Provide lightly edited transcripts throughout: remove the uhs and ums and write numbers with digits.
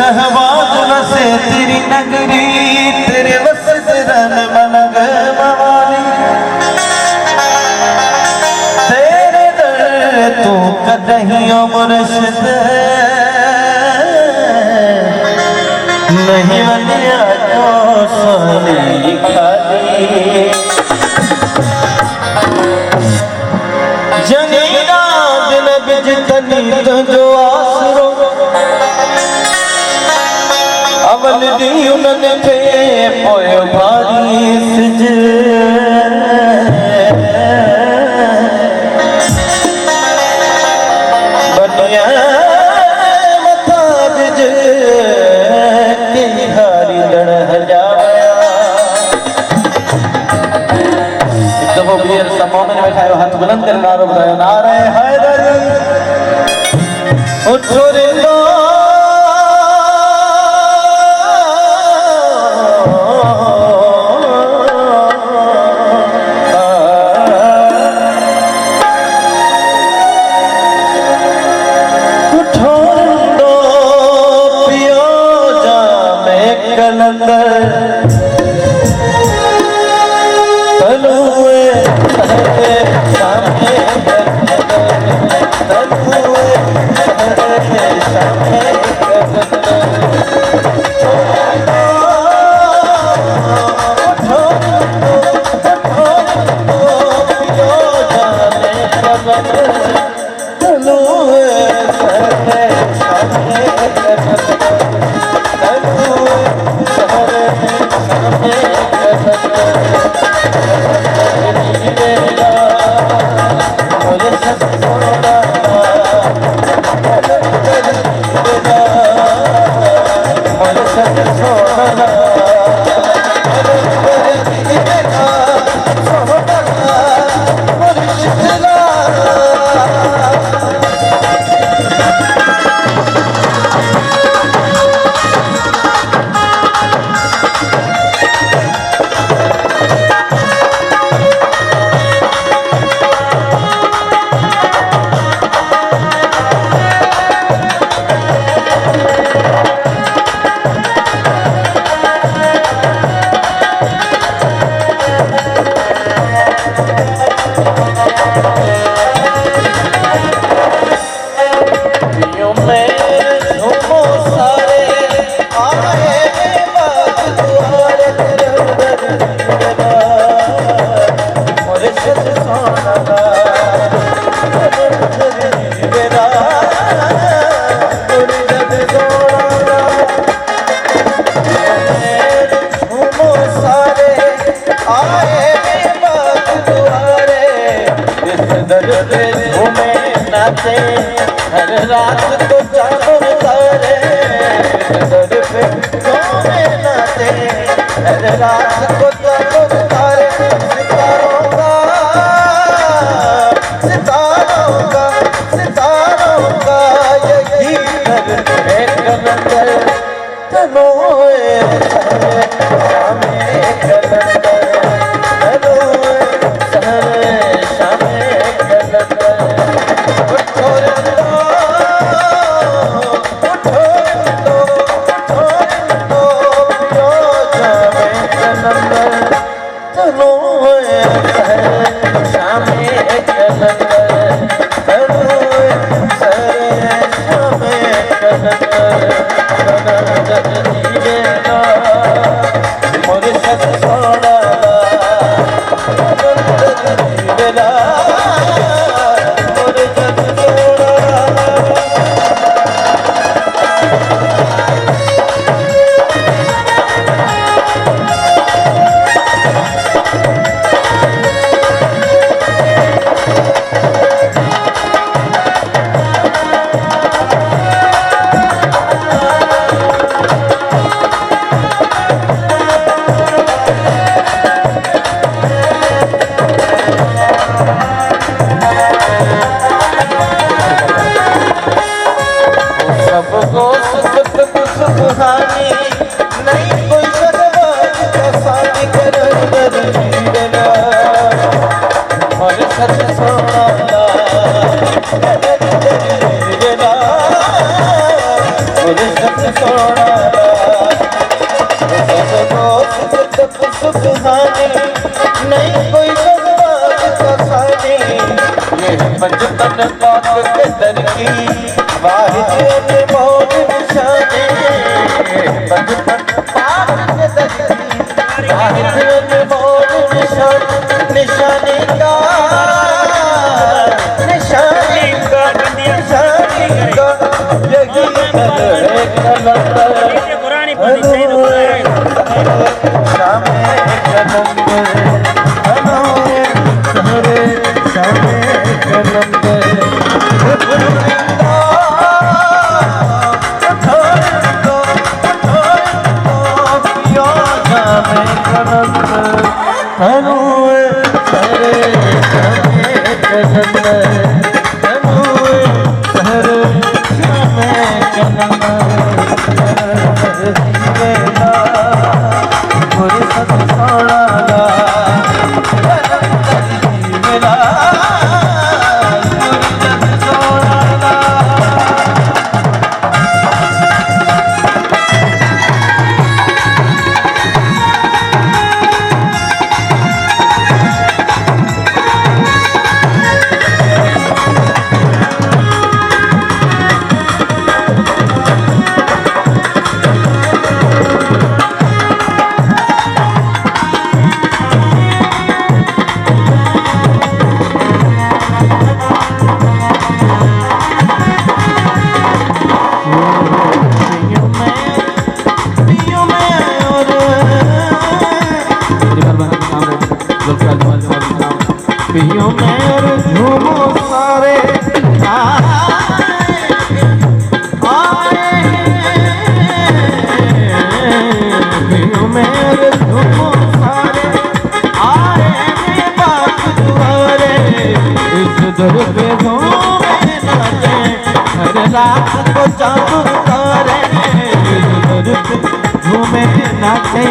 शहबाज बसे तेरी नगरी, तेरे बस रन मनग मवाली, तेरे दर तू कदहियो मुर्शिद नहीं बनिया जो सोनी खाली। जनीना दिन बिजतनी तुझो आसरो अवल दी उन्हनि थे पोयो भारी सिज बनिया मथा बिज की हारी लड़ हजाया। एक दफो ॿीहर समोन में बैठा हाथ बुलंद करे नारो ॿुधायो, नारे हैदर उठो रिंदो हर रात को चांद तारे दर पे सोने नाते, हर रात को चांद तारे सितारों का सितारों का सितारों का यही घर है कलंदर तनोए शामे कलंदर तनोए शामे कलंदर। शाम सोना मुर्शद सोना सुबहानी नहीं कोई जज्बात का खाने ये पंजतन पाक के दर की वाहिद अनमोल निशानी ये पंजतन पाक के दर की वाहिद अनमोल निशानी का यही है कलंदर पियो में झूमो सारे पियो में झूमो सारे आए बात तुम्हारे इस दर पे झूमे नाचे हर रात को चांद तारे इस दर पे झूमे नाचे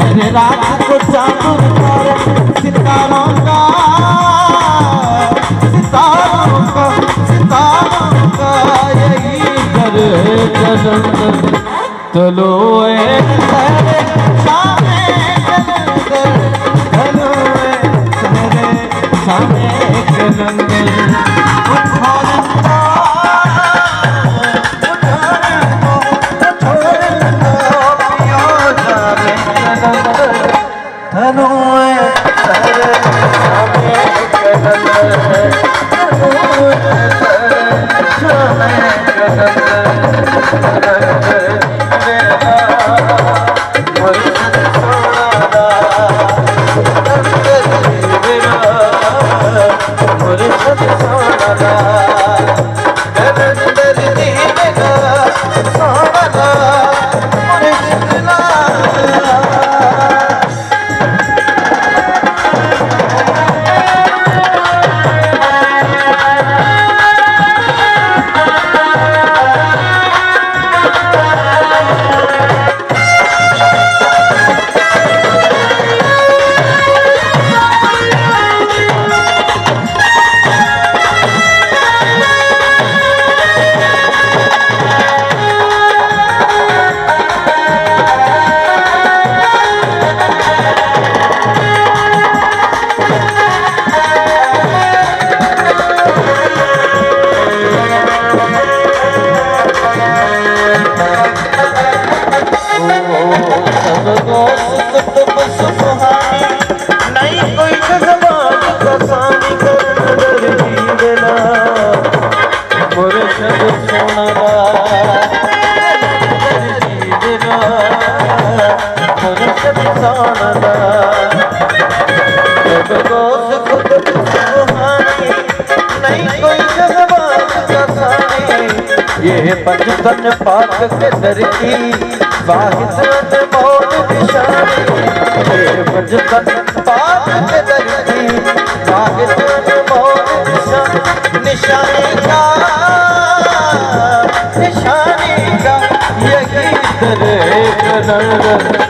हर रात को चांद तारे सितारों का यही कर जलंधर चलो एक सारे सामे जलंधर चलो एक सारे सामे जलंधर ये पंजतन पाक के दर की वाहिद अनमोल निशानी ये पंजतन पाक के दर की वाहिद अनमोल निशानी का यही दर